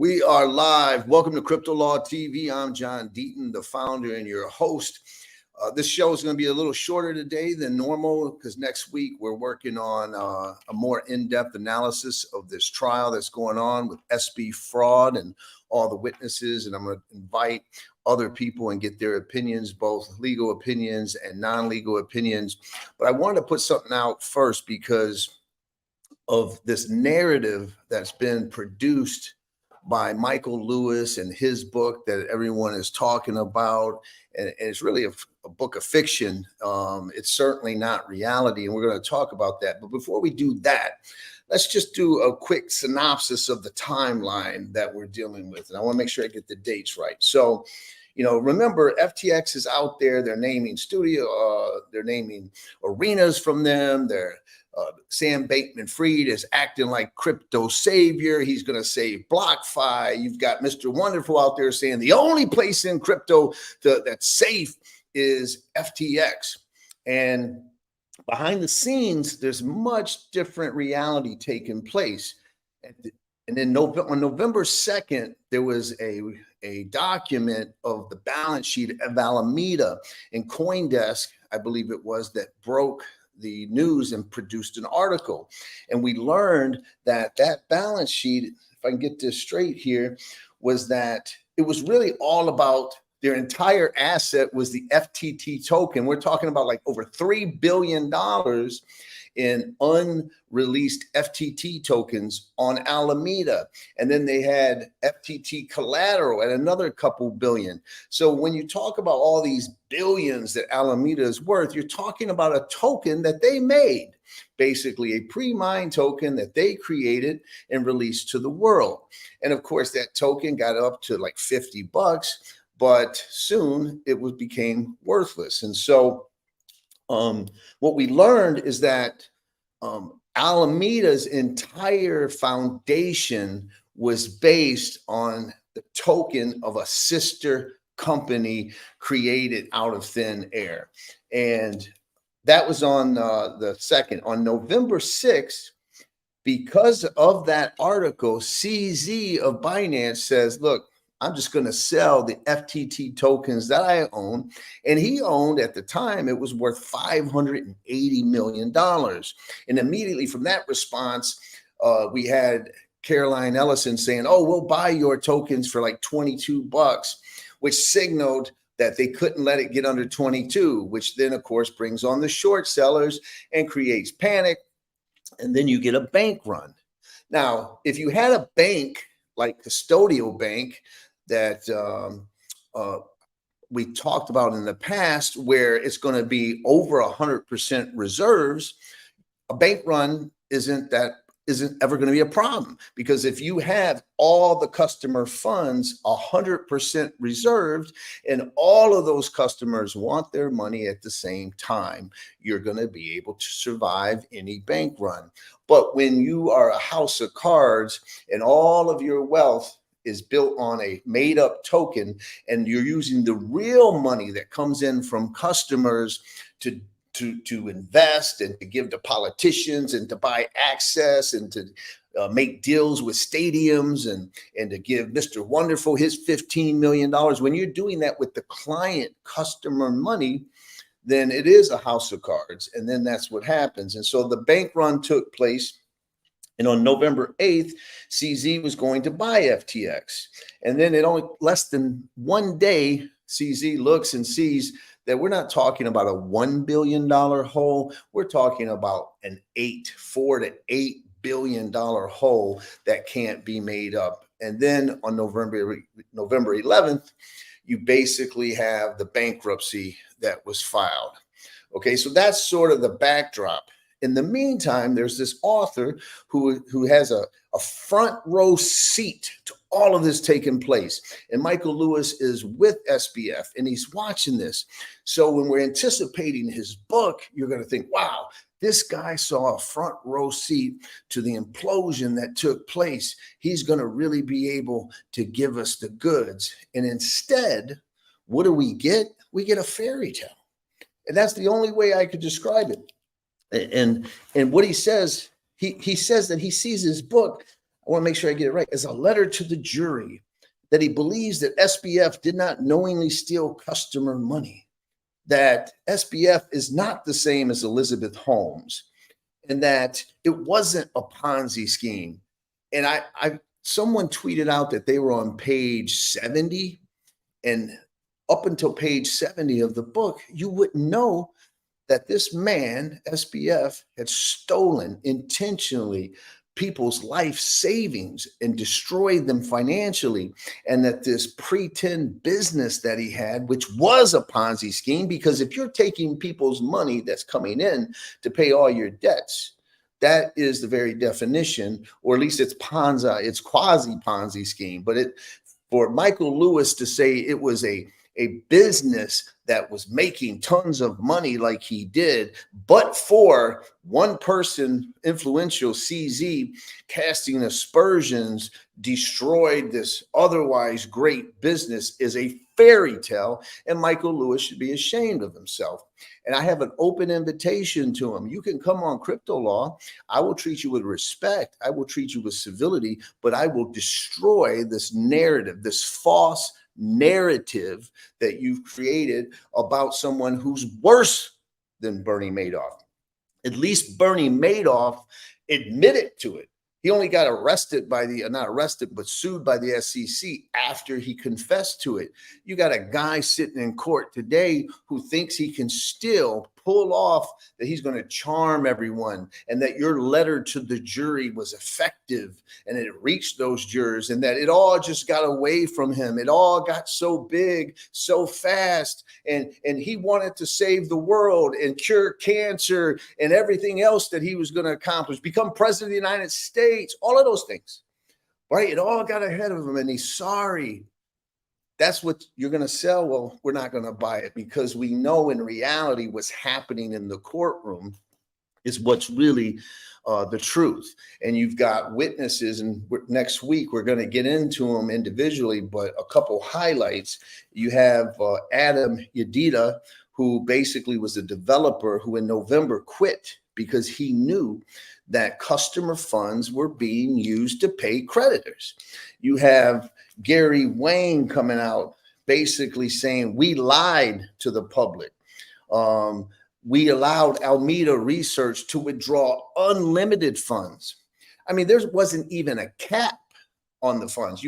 We are live. Welcome to Crypto Law TV. I'm John Deaton, the founder and your host. This show is going to be a little shorter today than normal because next week we're working on a more in-depth analysis of this trial that's going on with SB fraud and all the witnesses. And I'm going to invite other people and get their opinions, both legal opinions and non-legal opinions. But I wanted to put something out first because of this narrative that's been produced by Michael Lewis and his book that everyone is talking about. And it's really a book of fiction. It's certainly not reality. And we're going to talk about that. But before we do that, let's just do a quick synopsis of the timeline that we're dealing with. And I want to make sure I get the dates right. So, remember, FTX is out there. They're naming they're naming arenas from them. Sam Bankman-Fried is acting like crypto savior. He's going to save BlockFi. You've got Mr. Wonderful out there saying the only place in crypto that's safe is FTX. And behind the scenes, there's much different reality taking place. And then on November 2nd, there was a document of the balance sheet of Alameda and CoinDesk, I believe it was, that broke the news and produced an article. And we learned that balance sheet, if I can get this straight here, was that it was really all about their entire asset was the FTT token. We're talking about like over $3 billion in unreleased FTT tokens on Alameda. And then they had FTT collateral at another couple billion. So when you talk about all these billions that Alameda is worth, you're talking about a token that they made, basically a pre-mined token that they created and released to the world. And of course, that token got up to like $50, but soon it became worthless. And so what we learned is that Alameda's entire foundation was based on the token of a sister company created out of thin air. And that was on the 2nd. On November 6th, because of that article, CZ of Binance says, look, I'm just going to sell the FTT tokens that I own. And he owned, at the time, it was worth $580 million. And immediately from that response, we had Caroline Ellison saying, oh, we'll buy your tokens for like $22, which signaled that they couldn't let it get under 22, which then, of course, brings on the short sellers and creates panic. And then you get a bank run. Now, if you had a bank like Custodial Bank that we talked about in the past, where it's going to be over 100% reserves, a bank run isn't ever going to be a problem, because if you have all the customer funds 100% reserved and all of those customers want their money at the same time, you're going to be able to survive any bank run. But when you are a house of cards and all of your wealth is built on a made-up token, and you're using the real money that comes in from customers to invest and to give to politicians and to buy access and to make deals with stadiums and to give Mr. Wonderful his $15 million. When you're doing that with the client customer money, then it is a house of cards. And then that's what happens. And so the bank run took place. And on November 8th, CZ was going to buy FTX. And then in only less than one day, CZ looks and sees that we're not talking about a $1 billion hole. We're talking about an $4 to $8 billion hole that can't be made up. And then on November 11th, you basically have the bankruptcy that was filed. Okay, so that's sort of the backdrop. In the meantime, there's this author who has a front row seat to all of this taking place. And Michael Lewis is with SBF and he's watching this. So when we're anticipating his book, you're going to think, wow, this guy saw a front row seat to the implosion that took place. He's going to really be able to give us the goods. And instead, what do we get? We get a fairy tale. And that's the only way I could describe it. And what he says, he says that he sees his book. I want to make sure I get it right, is a letter to the jury that he believes that SBF did not knowingly steal customer money, that SBF is not the same as Elizabeth Holmes, and that it wasn't a Ponzi scheme. And someone tweeted out that they were on page 70, and up until page 70 of the book, you wouldn't know that this man, SBF, had stolen intentionally people's life savings and destroyed them financially, and that this pretend business that he had, which was a Ponzi scheme, because if you're taking people's money that's coming in to pay all your debts, that is the very definition, or at least it's quasi Ponzi scheme. But for Michael Lewis to say it was a business that was making tons of money like he did, but for one person, influential CZ, casting aspersions, destroyed this otherwise great business, is a fairy tale, and Michael Lewis should be ashamed of himself. And I have an open invitation to him. You can come on Crypto Law. I will treat you with respect. I will treat you with civility, but I will destroy this narrative, this false narrative that you've created about someone who's worse than Bernie Madoff. At least Bernie Madoff admitted to it. He only got arrested not arrested, but sued by the SEC after he confessed to it. You got a guy sitting in court today who thinks he can still pull off that he's going to charm everyone, and that your letter to the jury was effective and it reached those jurors, and that it all just got away from him. It all got so big, so fast, and he wanted to save the world and cure cancer and everything else that he was going to accomplish, become president of the United States, all of those things, right? It all got ahead of him, and he's sorry. That's what you're going to sell. Well, we're not going to buy it, because we know in reality what's happening in the courtroom is what's really the truth. And you've got witnesses, and next week we're going to get into them individually, but a couple highlights. You have Adam Yedida, who basically was a developer who in November quit because he knew that customer funds were being used to pay creditors. You have Gary Wayne coming out basically saying we lied to the public. We allowed Alameda Research to withdraw unlimited funds. I mean, there wasn't even a cap on the funds.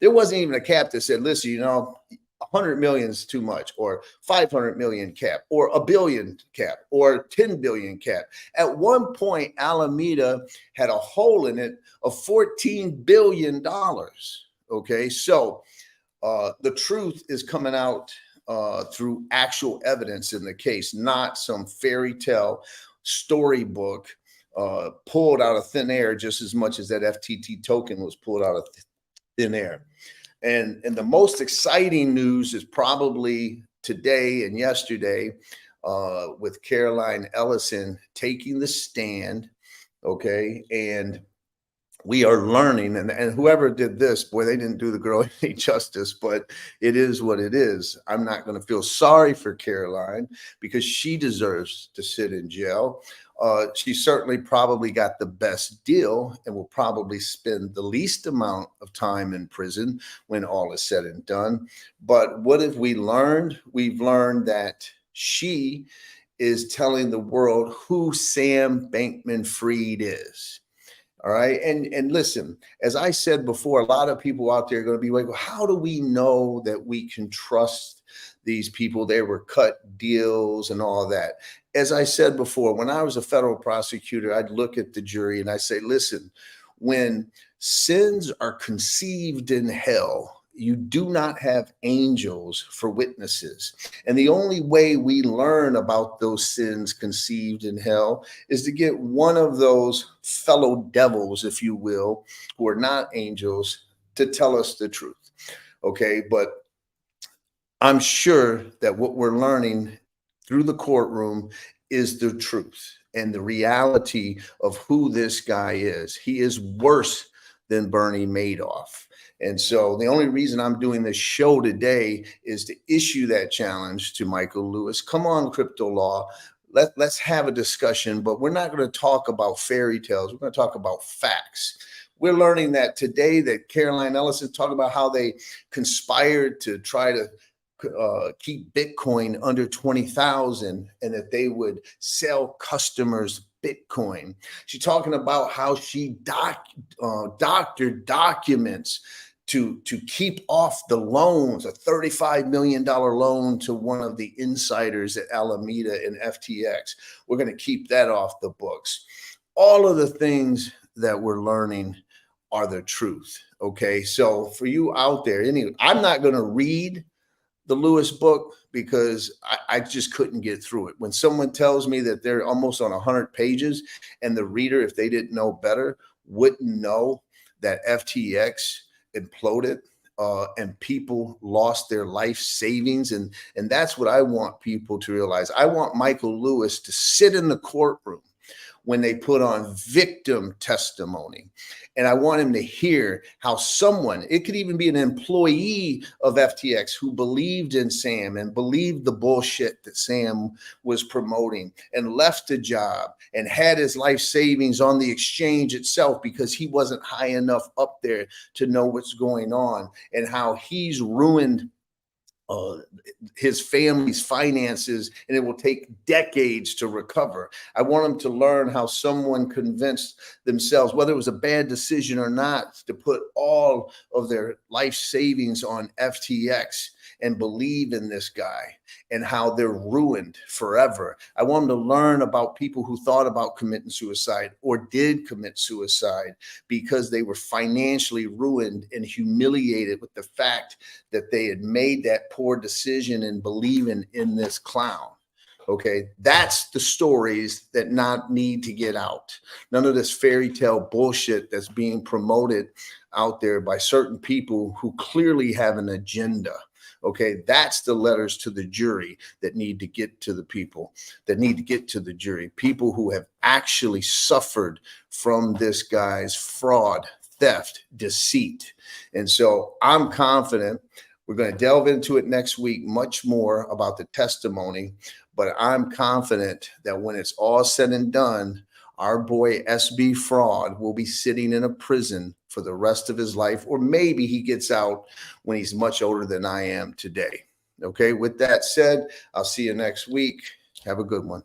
There wasn't even a cap that said, listen, 100 million is too much, or 500 million cap, or $1 billion cap, or 10 billion cap. At one point, Alameda had a hole in it of $14 billion. Okay, so the truth is coming out through actual evidence in the case, not some fairy tale storybook pulled out of thin air, just as much as that FTT token was pulled out of thin air. And the most exciting news is probably today and yesterday with Caroline Ellison taking the stand, okay? And we are learning, and whoever did this, boy, they didn't do the girl any justice, but it is what it is. I'm not going to feel sorry for Caroline because she deserves to sit in jail. She certainly probably got the best deal and will probably spend the least amount of time in prison when all is said and done. But what have we learned? We've learned that she is telling the world who Sam Bankman-Fried is. All right. And listen, as I said before, a lot of people out there are going to be like, well, how do we know that we can trust these people? They were cut deals and all that. As I said before, when I was a federal prosecutor, I'd look at the jury and I say, listen, when sins are conceived in hell, you do not have angels for witnesses. And the only way we learn about those sins conceived in hell is to get one of those fellow devils, if you will, who are not angels, to tell us the truth. Okay, but I'm sure that what we're learning through the courtroom is the truth and the reality of who this guy is. He is worse than Bernie Madoff. And so the only reason I'm doing this show today is to issue that challenge to Michael Lewis. Come on, Crypto Law. Let's have a discussion, but we're not going to talk about fairy tales. We're going to talk about facts. we're learning that today that Caroline Ellison talked about how they conspired to try to keep Bitcoin under 20,000 and that they would sell customers Bitcoin. She's talking about how she doctored documents to keep off the loans, a $35 million loan to one of the insiders at Alameda and FTX. We're going to keep that off the books. All of the things that we're learning are the truth. Okay. So for you out there, anyway, I'm not going to read the Lewis book because I just couldn't get through it. When someone tells me that they're almost on 100 pages and the reader, if they didn't know better, wouldn't know that FTX imploded and people lost their life savings. And that's what I want people to realize. I want Michael Lewis to sit in the courtroom when they put on victim testimony. And I want him to hear how someone, it could even be an employee of FTX who believed in Sam and believed the bullshit that Sam was promoting and left a job and had his life savings on the exchange itself because he wasn't high enough up there to know what's going on, and how he's ruined his family's finances, and it will take decades to recover. I want them to learn how someone convinced themselves, whether it was a bad decision or not, to put all of their life savings on FTX and believe in this guy, and how they're ruined forever. I want them to learn about people who thought about committing suicide or did commit suicide because they were financially ruined and humiliated with the fact that they had made that poor decision and believing in this clown. Okay, that's the stories that not need to get out. None of this fairy tale bullshit that's being promoted out there by certain people who clearly have an agenda. Okay, that's the letters to the jury that need to get to the people, that need to get to the jury, people who have actually suffered from this guy's fraud, theft, deceit. And so I'm confident we're going to delve into it next week, much more about the testimony, but I'm confident that when it's all said and done, our boy SB Fraud will be sitting in a prison for the rest of his life, or maybe he gets out when he's much older than I am today. Okay, with that said, I'll see you next week. Have a good one.